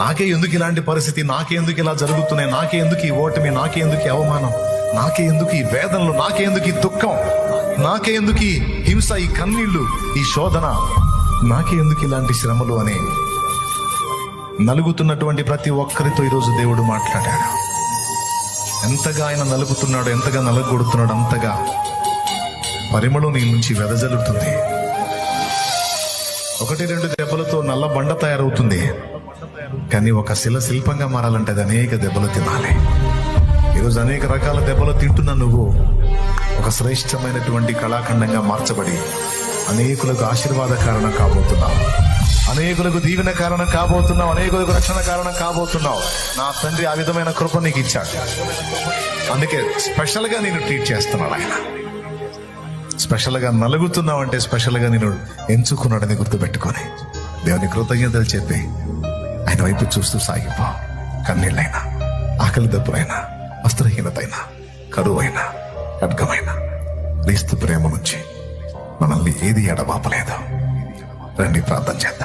నాకే ఎందుకు ఇలాంటి పరిస్థితి, నాకే ఎందుకు ఇలా జరుగుతున్నాయి, నాకే ఎందుకు ఈ ఓటమి, నాకే ఎందుకు ఈ అవమానం, నాకే ఎందుకు ఈ వేదనలు, నాకే ఎందుకు ఈ దుఃఖం, నాకే ఎందుకు ఈ హింస, ఈ కన్నీళ్లు, ఈ శోధన, నాకే ఎందుకు ఇలాంటి శ్రమలు అని నలుగుతున్నటువంటి ప్రతి ఒక్కరితో ఈరోజు దేవుడు మాట్లాడాడు. ఎంతగా ఆయన నలుగుతున్నాడు, ఎంతగా నలగొడుతున్నాడు, అంతగా పరిమళం నీ నుంచి వెదజల్లుతుంది. 1-2 దెబ్బలతో నల్ల బండ తయారవుతుంది, కానీ ఒక శిల్పంగా మారాలంటే అది అనేక దెబ్బలు తినాలి. ఈరోజు అనేక రకాల దెబ్బలు తింటున్న నువ్వు ఒక శ్రేష్టమైనటువంటి కళాఖండంగా మార్చబడి అనేకులకు ఆశీర్వాద కారణం కాబోతున్నావు, అనేకులకు దీవెన కారణం కాబోతున్నావు, అనేకులకు రక్షణ కారణం కాబోతున్నావు. నా తండ్రి ఆ విధమైన కృప నీకు ఇచ్చాడు. అందుకే స్పెషల్ గా నేను ట్రీట్ చేస్తున్నాడు ఆయన. స్పెషల్ గా నలుగుతున్నావు అంటే స్పెషల్ గా నేను ఎంచుకున్నాడని గుర్తుపెట్టుకొని దేవుని కృతజ్ఞతలు చెప్పి ఆయన వైపు చూస్తూ సాగిపో. కన్నీళ్ళైనా, ఆకలి దెబ్బలైనా, వస్త్రహీనతైనా, కరువైనా, ఖడ్గమైన క్రీస్తు ప్రేమ నుంచి మనల్ని ఏది ఎడబాపలేదు. రండి ప్రార్థన చేద్దాం.